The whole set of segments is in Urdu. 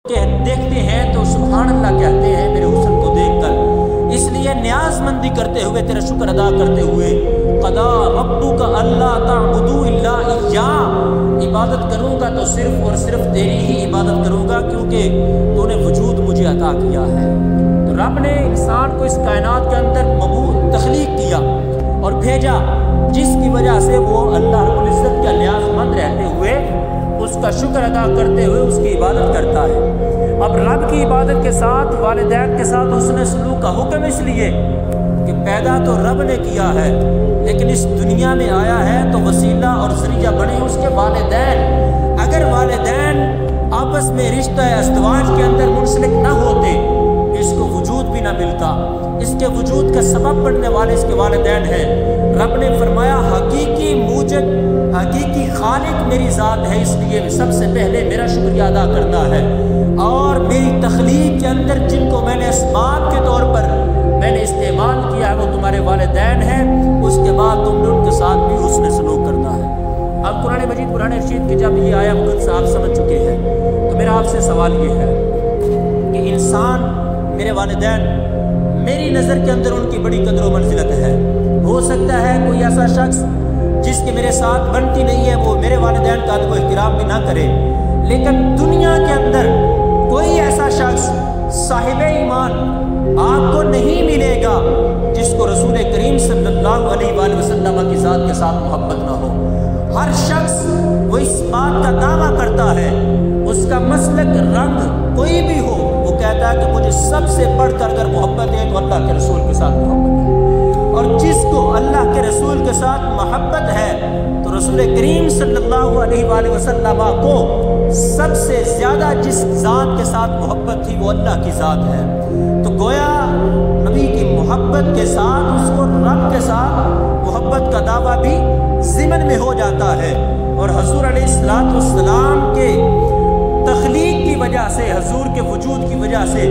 کہ دیکھتے ہیں تو سبحان اللہ کہتے ہیں میرے حسن کو دیکھ کر، اس لیے نیاز مندی کرتے ہوئے، تیرا شکر ادا کرتے ہوئے، قضا ربک الا تعبدوا الا ایاہ، عبادت کروں گا تو صرف اور صرف تیری ہی عبادت کروں گا، کیونکہ تو نے وجود مجھے عطا کیا ہے۔ تو رب نے انسان کو اس کائنات کے اندر تخلیق کیا اور بھیجا، جس کی وجہ سے وہ اللہ رب العزت کا نیاز مند رہتے ہوئے اس کا شکر ادا کرتے ہوئے اس کی عبادت کرتا ہے۔ اب رب کی عبادت کے ساتھ والدین کے ساتھ حسن سلوک کا حکم اس لیے کہ پیدا تو رب نے کیا ہے، لیکن اس دنیا میں آیا ہے تو وسیلہ اور ذریعہ بنے اس کے والدین۔ اگر والدین آپس میں رشتہ ازدواج کے اندر منسلک نہ ہوتے، اس کو وجود بھی نہ ملتا۔ اس کے وجود کا سبب بننے والے اس کے والدین ہیں۔ رب نے فرمایا حقیقی موجد، حقیقی خالق میری ذات ہے، اس لیے سب سے پہلے میرا شکریہ ادا کرنا ہے، اور میری تخلیق کے اندر جن کو میں نے اسباب کے طور پر میں نے استعمال کیا ہے وہ تمہارے والدین ہیں، اس کے بعد تم نے ان کے ساتھ بھی حسن سلوک کرنا ہے۔ اب قرآن مجید قرآن رشید کی جب یہ آیا خود سے آپ سمجھ چکے ہیں، تو میرا آپ سے سوال یہ ہے کہ انسان، میرے والدین میری نظر کے اندر ان کی بڑی قدر و منزلت ہے۔ ہو سکتا ہے کوئی ایسا شخص جس کی میرے ساتھ بنتی نہیں ہے وہ میرے والدین کا ادب و احترام بھی نہ کرے، لیکن دنیا کے اندر کوئی ایسا شخص صاحب ایمان آپ کو نہیں ملے گا جس کو رسول کریم صلی اللہ علیہ وآلہ وسلم کی ذات کے ساتھ محبت نہ ہو۔ ہر شخص وہ اس بات کا دعویٰ کرتا ہے، اس کا مسلک رنگ کوئی بھی ہو، وہ کہتا ہے کہ مجھے سب سے بڑھ کر اگر محبت ہے تو اللہ کے رسول کے ساتھ محبت ہے، اور جس کو اللہ کے رسول کے ساتھ محبت ہے تو رسول کریم صلی اللہ علیہ وآلہ وسلم کو سب سے زیادہ جس ذات کے ساتھ محبت تھی وہ اللہ کی ذات ہے۔ تو گویا نبی کی محبت کے ساتھ اس کو رب کے ساتھ محبت کا دعویٰ بھی ضمن میں ہو جاتا ہے، اور حضور علیہ السلام کے تخلیق کی وجہ سے، حضور کے وجود کی وجہ سے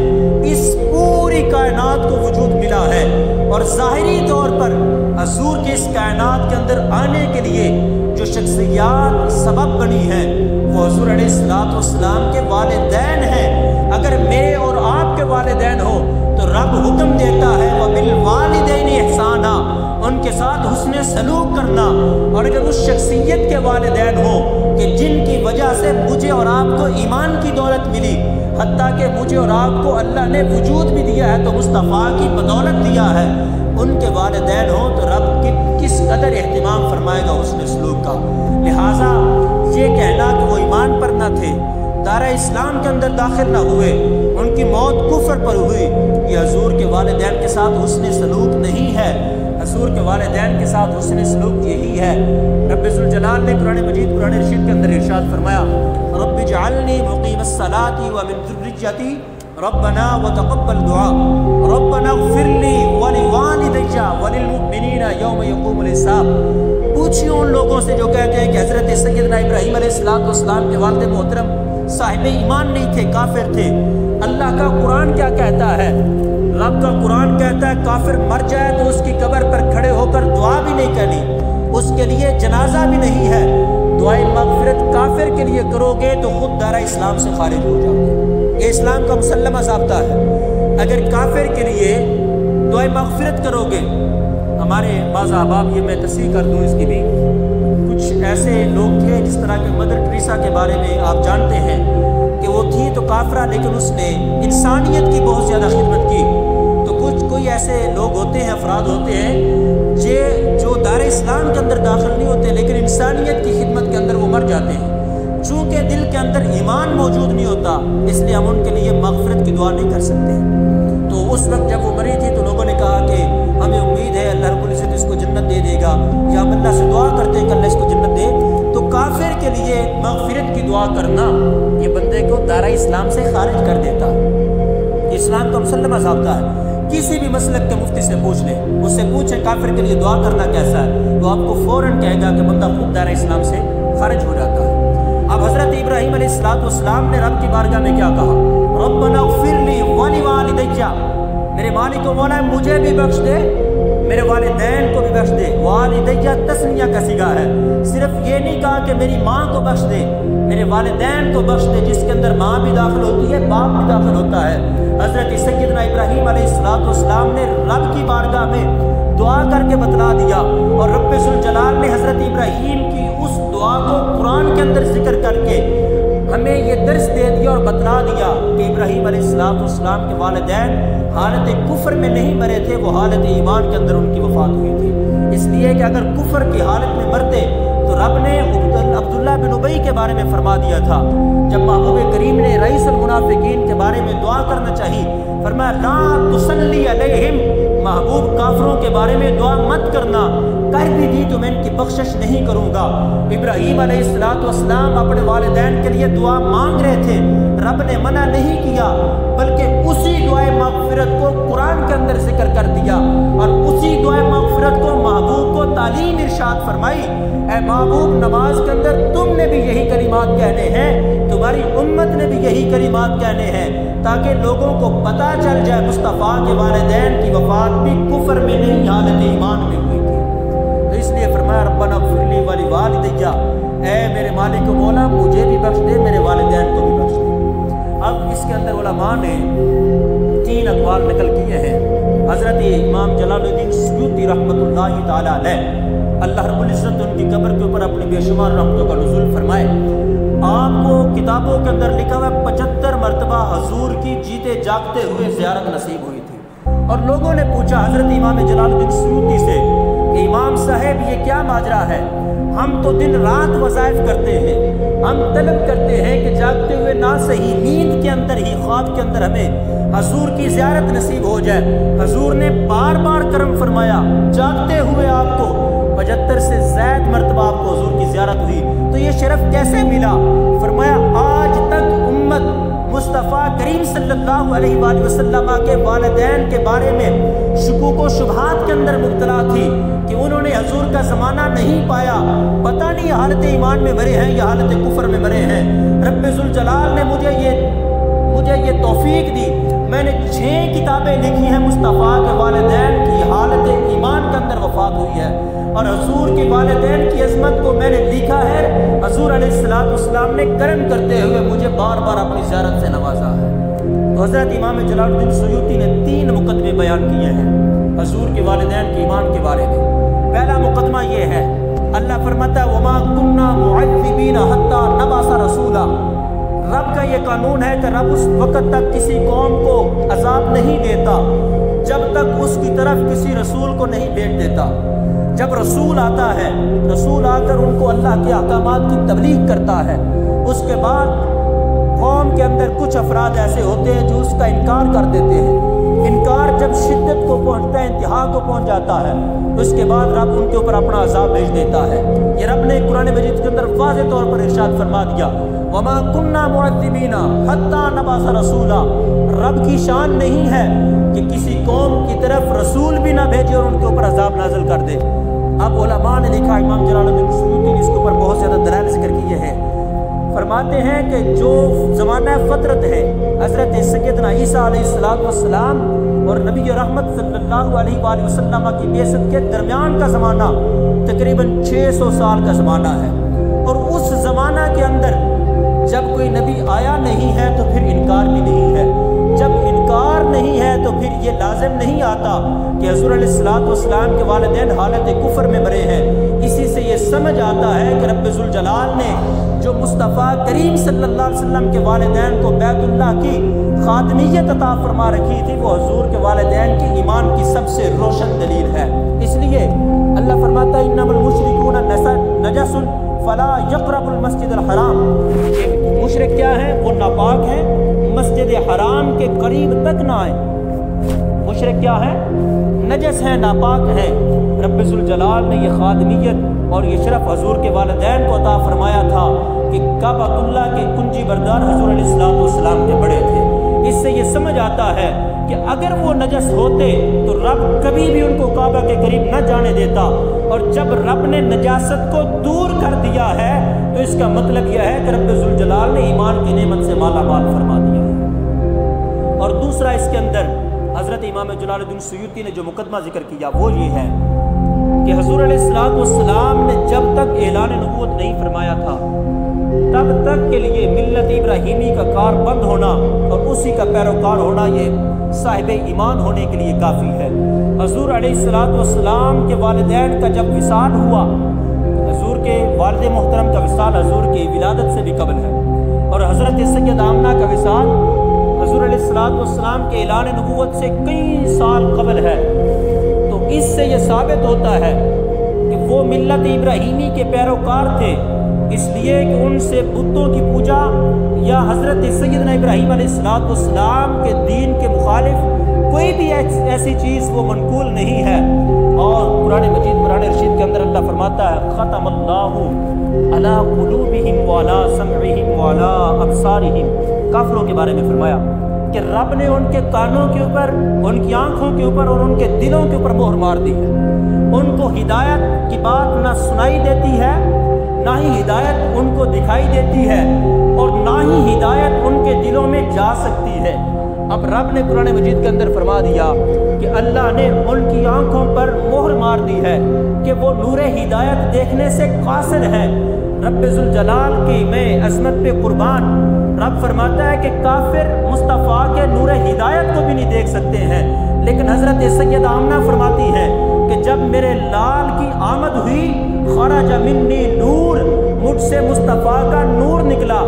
اس پوری کائنات کو وجود ملا ہے، اور ظاہری طور پر حضور کے اس کائنات کے اندر آنے کے لیے جو شخصیات سبب بنی ہیں وہ حضور علیہ السلام کے والدین ہیں۔ اگر میرے اور آپ کے والدین ہو تو رب حکم دیتا ہے وَبِالْوَالِدَيْنِ احسانا، ان کے ساتھ حسن سلوک کرنا، اور اگر اس شخصیت کے والدین ہوں کہ جن کی وجہ سے مجھے اور آپ کو ایمان کی دولت ملی، حتیٰ کہ مجھے اور آپ کو اللہ نے وجود بھی دیا ہے تو مصطفیٰ کی بدولت دیا ہے، ان کے والدین ہوں تو رب کس قدر اہتمام فرمائے گا حسن سلوک کا۔ لہٰذا یہ کہنا کہ وہ ایمان پر نہ تھے، دارِ اسلام کے اندر داخل نہ ہوئے، ان کی موت کفر پر ہوئی، یہ حضور کے والدین کے ساتھ حسن سلوک نہیں ہے۔ حضور کے والدین کے ساتھ حسن سلوک یہی ہے۔ رب ذوالجلال نے قرآن مجید قرآن رشید کے اندر ارشاد فرمایا رب اجعلنی مقیم الصلاۃ ومن ذریتی ربنا وتقبل دعاء ربنا اغفر لی ولوالدی وللمؤمنین یوم یقوم الحساب۔ پوچھیے ان لوگوں سے جو کہتے ہیں کہ حضرت سیدنا ابراہیم علیہ السلام کے والد محترم صاحب ایمان نہیں تھے، کافر تھے۔ اللہ کا قرآن کیا کہتا ہے؟ رب کا قرآن کہتا ہے کافر مر جائے تو اس کی قبر پر کھڑے ہو کر دعا بھی نہیں کرنی، اس کے لیے جنازہ بھی نہیں ہے۔ دعائے مغفرت کافر کے لیے کرو گے تو خود دارہ اسلام سے خارج ہو جاؤ گے، یہ اسلام کا مسلمہ ضابطہ ہے۔ اگر کافر کے لیے دعائے مغفرت کرو گے، ہمارے بعض احباب، یہ میں تصحیح کر دوں اس کی بھی، کچھ ایسے لوگ تھے جس طرح کہ مدر ٹریسا کے بارے میں آپ جانتے ہیں کہ وہ تھی تو کافرہ لیکن اس نے انسانیت کی بہت زیادہ خدمت کی۔ تو کوئی ایسے لوگ ہوتے ہیں، افراد ہوتے ہیں جو دار اسلام کے اندر داخل نہیں ہوتے لیکن انسانیت کی خدمت کے اندر وہ مر جاتے ہیں۔ چونکہ دل کے اندر ایمان موجود نہیں ہوتا اس لیے ہم ان کے لیے مغفرت کی دعا نہیں کر سکتے۔ تو اس وقت جب وہ مری تھی تو لوگوں نے کہا کہ ہمیں امید ہے اللہ رب العزت اس کو جنت دے دے گا، یا ہم اللہ سے دعا کرتے ہیں کہ اللہ اس کو جنت دے۔ تو کافر کے لیے مغفرت کی دعا کرنا یہ بندے کو دارہ اسلام سے خارج کر دیتا۔ اسلام کا مسلمہ ضابطہ ہے۔ کسی بھی مسلک کے مفتی سے پوچھ لیں، اس سے پوچھیں کافر کے لیے دعا کرنا کیسا ہے، وہ آپ کو فوراً کہے گا کہ بندہ خود دارہ اسلام سے خارج ہو جاتا ہے۔ اب حضرت ابراہیم علیہ السلام نے رب کی بارگاہ میں کیا کہا؟ ربنا اغفر لی ولوالدی، میرے مالک و مولا مجھے بھی بخش دے، میرے والدین کو بھی بخش دے۔ والدیہ تسنیہ کا صیغہ ہے، صرف یہ نہیں کہا کہ میری ماں کو بخش دے، میرے والدین کو بخش دے، جس کے اندر ماں بھی داخل ہوتی ہے، باپ بھی داخل ہوتا ہے۔ حضرت سیدنا ابراہیم علیہ السلام نے رب کی بارگاہ میں دعا کر کے بتلا دیا، اور رب ذوالجلال نے حضرت ابراہیم کی اس دعا کو قرآن کے اندر ذکر کر کے ہمیں یہ درس دے دیا اور بتلا دیا کہ ابراہیم علیہ السلام کے والدین حالت کفر میں نہیں مرے تھے، وہ حالت ایمان کے اندر ان کی وفات ہوئی تھی۔ اس لیے کہ اگر کفر کی حالت میں مرتے تو رب نے عبداللہ بن ابی کے بارے میں فرما دیا تھا، جب محبوب کریم نے رئیس المنافقین کے بارے میں دعا کرنا چاہی، فرمایا لا تصلی علیہم، محبوب کافروں کے بارے میں دعا مت کرنا، کر بھی دی تو میں ان کی بخشش نہیں کروں گا۔ ابراہیم علیہ السلام اپنے والدین کے لیے دعا مانگ رہے تھے، رب نے منع نہیں کیا، بلکہ اسی دعائے مغفرت کو قرآن کے اندر ذکر کر دیا، اور اسی دعائے مغفرت کو محبوب کو تعلیم ارشاد فرمائی، اے محبوب نماز کے اندر تم نے بھی یہی کلمات کہنے ہیں، تمہاری امت نے بھی یہی کلمات کہنے ہیں، تاکہ لوگوں کو پتہ چل جائے مصطفیٰ کے والدین کی وفات بھی کفر میں نہیں، حالت ایمان میں ہوئی تھی۔ تو اس لیے فرمایا ربنا اغفر لی ولوالدیہ، اے میرے مالک و مولا مجھے بھی بخش دے، میرے والدین کو بھی بخش دے۔ اب اس کے اندر علماء نے 3 اقوال نقل کیے ہیں۔ حضرت امام جلال الدین سیوطی رحمۃ اللہ تعالی علیہ، اللہ رب العزت ان کی قبر کے اوپر اپنی بے شمار رحمتوں کا نزول فرمائے، آپ کو کتابوں کے اندر لکھا ہوا 75 مرتبہ حضور کی جیتے جاگتے ہوئے زیارت نصیب ہوئی تھی، اور لوگوں نے پوچھا حضرت امام جلال الدین سیوطی سے کہ امام صاحب یہ کیا ماجرا ہے؟ ہم تو دن رات وظائف کرتے ہیں، ہم طلب کرتے ہیں کہ جاگتے ہوئے نہ صحیح نیند کے اندر ہی، خواب کے اندر ہمیں حضور کی زیارت نصیب ہو جائے۔ حضور نے بار بار کرم فرمایا، جاگتے ہوئے آپ کو 75 سے زائد مرتبہ آپ کو حضور کی زیارت ہوئی، تو یہ شرف کیسے ملا؟ فرمایا آج تک امت مصطفیٰ کریم صلی اللہ علیہ وآلہ وسلم کے والدین کے بارے میں شکوک و شبہات کے اندر مبتلا تھی کہ انہوں نے حضور کا زمانہ نہیں پایا، پتہ نہیں حالت ایمان میں مرے ہیں یا حالت کفر میں مرے ہیں۔ رب ذوالجلال نے مجھے یہ توفیق دی، میں نے 6 کتابیں لکھی ہیں مصطفیٰ کے والدین کی حالت ایمان کے اندر وفات ہوئی ہے، اور حضور کے والدین کی عظمت کو میں نے لکھا ہے۔ حضور علیہ السلام نے کرم کرتے ہوئے مجھے بار بار اپنی زیارت سے نوازا ہے۔ تو حضرت امام جلال الدین سیوطی نے 3 مقدمے بیان کیے ہیں حضور کے والدین کے ایمان کے بارے میں۔ پہلا مقدمہ یہ ہے، اللہ فرماتا ہے وَمَا كُنَّا مُعَذِّبِينَ حَتَّى نَبْعَثَ رَسُولًا، رب کا یہ قانون ہے کہ رب اس وقت تک کسی قوم کو عذاب نہیں دیتا جب تک اس کی طرف کسی رسول کو نہیں بھیج دیتا۔ جب رسول آتا ہے، رسول آ کر ان کو اللہ کے احکامات کی تبلیغ کرتا ہے، اس کے بعد قوم کے اندر کچھ افراد ایسے ہوتے ہیں جو اس کا انکار کر دیتے ہیں۔ انکار جب شدت کو پہنچتا ہے، انتہا کو پہنچ جاتا ہے، تو اس کے بعد رب ان کے اوپر اپنا عذاب بھیج دیتا ہے۔ یہ رب نے قرآن مجید کے اندر واضح طور پر ارشاد فرما دیا وَمَا كُنَّا مُعَذِّبِينَ حَتَّى نَبْعَثَ رَسُولًا، رب کی شان نہیں ہے کہ کسی قوم کی طرف رسول بھی نہ بھیجے اور ان کے اوپر عذاب نازل کر دے۔ اب علماء نے لکھا، امام جلال الدین سیوطی نے اس کے اوپر بہت زیادہ دلائل ذکر کیے ہیں، فرماتے ہیں کہ جو زمانہ فطرت ہے، حضرت سیدنا عیسیٰ علیہ السلام اور نبی رحمت صلی اللہ علیہ وآلہ وسلم کی بعثت کے درمیان کا زمانہ تقریباً 600 سال کا زمانہ ہے، اور اس زمانہ کے اندر جب کوئی نبی آیا نہیں ہے تو پھر انکار بھی نہیں ہے، جب انکار نہیں ہے تو پھر یہ لازم نہیں آتا کہ حضور علیہ السلام کے والدین حالت کفر میں مرے ہیں۔ اسی سے یہ سمجھ آتا ہے کہ رب ذوالجلال نے جو مصطفیٰ کریم صلی اللہ علیہ وسلم کے والدین کو بیت اللہ کی خاتمیت عطا فرما رکھی تھی، وہ حضور کے والدین کی ایمان کی سب سے روشن دلیل ہے۔ اس لیے اللہ فرماتا ہے انما المشرکون نجس فلا یقربوا المسجد الحرام، مشرک کیا ہیں؟ وہ ناپاک ہیں، مسجد حرام کے قریب تک نہ آئیں۔ مشرک کیا ہے؟ نجس ہیں، ناپاک ہیں۔ رب ذوالجلال نے یہ خادمیت اور یہ شرف حضور کے والدین کو عطا فرمایا تھا کہ کعبۃ اللہ کے کنجی بردار حضور علیہ السلام کے بڑے تھے۔ اس سے یہ سمجھ آتا ہے کہ اگر وہ نجس ہوتے تو رب کبھی بھی ان کو کعبہ کے قریب نہ جانے دیتا، اور جب رب نے نجاست کو دور کر دیا ہے تو اس کا مطلب یہ ہے کہ رب ذوالجلال نے ایمان کی نعمت سے مالا مال فرما دیا ہے۔ اور دوسرا اس کے اندر حضرت امام جلال الدین سیوطی نے جو مقدمہ ذکر کیا وہ یہ ہے کہ حضور علیہ السلام نے جب تک اعلان نبوت نہیں فرمایا تھا تب تک کے لیے ملت ابراہیمی کا کار بند ہونا اور اسی کا پیروکار ہونا یہ صاحب ایمان ہونے کے لیے کافی ہے۔ حضور علیہ السلام کے والدین کا جب وصال ہوا، حضور کے والد محترم کا وصال حضور کی ولادت سے بھی قبل ہے، اور حضرت سید آمنہ کا وصال حضور علیہ السلام کے اعلان نبوت سے کئی سال قبل ہے۔ تو اس سے یہ ثابت ہوتا ہے کہ وہ ملت ابراہیمی کے پیروکار تھے، اس لیے کہ ان سے بتوں کی پوجا یا حضرت سیدنا ابراہیم علیہ السلام کے دین کے مخالف کوئی بھی ایسی چیز وہ منقول نہیں ہے۔ اور قرآن مجید قرآن رشید کے اندر اللہ فرماتا ہے ختم اللہ علی قلوبہم وعلی سمعہم وعلی ابصارہم، کافروں کے بارے میں فرمایا کہ رب نے ان کے کانوں کے اوپر، ان کی آنکھوں کے اوپر اور ان کے دلوں کے اوپر مہر مار دی ہے۔ ان کو ہدایت کی بات نہ سنائی دیتی ہے، نہ ہی ہدایت ان کو دکھائی دیتی ہے، اور نہ ہی ہدایت ان کے دلوں میں جا سکتی ہے۔ اب رب نے قرآن مجید کے اندر فرما دیا کہ اللہ نے ان کی آنکھوں پر مہر مار دی ہے کہ وہ نور ہدایت دیکھنے سے قاصر ہے۔ رب ذوالجلال کی میں عظمت پہ قربان، رب فرماتا ہے کہ کافر مصطفیٰ کے نور ہدایت کو بھی نہیں دیکھ سکتے ہیں، لیکن حضرت سید آمنہ فرماتی ہیں کہ جب میرے لال کی آمد ہوئی خرج منی نور، مجھ سے مصطفیٰ کا نور نکلا۔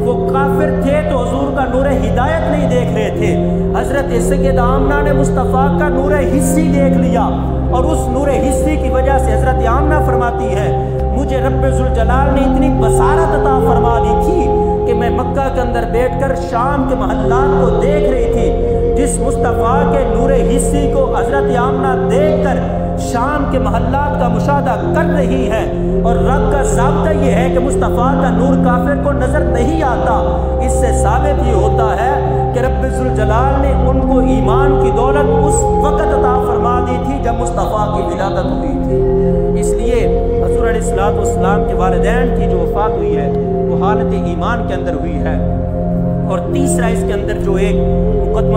وہ کافر تھے تو حضور کا نور ہدایت نہیں دیکھ رہے تھے، حضرت سید آمنہ نے مصطفیٰ کا نور حسی دیکھ لیا، اور اس نور حسی کی وجہ سے حضرت آمنہ فرماتی ہے مجھے رب ذوالجلال نے اتنی بصارت عطا فرما دی تھی کہ میں مکہ کے اندر بیٹھ کر شام کے محلات کو دیکھ رہی تھی۔ جس مصطفیٰ کے نور حسی کو حضرت آمنہ دیکھ کر شام کے محلات کا مشاہدہ کر رہی ہے، اور رب کا ضابطہ یہ ہے کہ مصطفیٰ کا نور کافر کو نظر نہیں آتا۔ اس سے ثابت یہ ہوتا ہے کہ رب ذوالجلال نے ان کو ایمان کی دولت اس وقت عطا فرما دی تھی جب مصطفیٰ کی ولادت ہوئی تھی۔ اس لیے حضور علیہ السلام کے والدین کی جو وفات ہوئی ہے وہ حالت ایمان کے اندر ہوئی ہے۔ اور تیسرا اس کے اندر جو ایک مقدمہ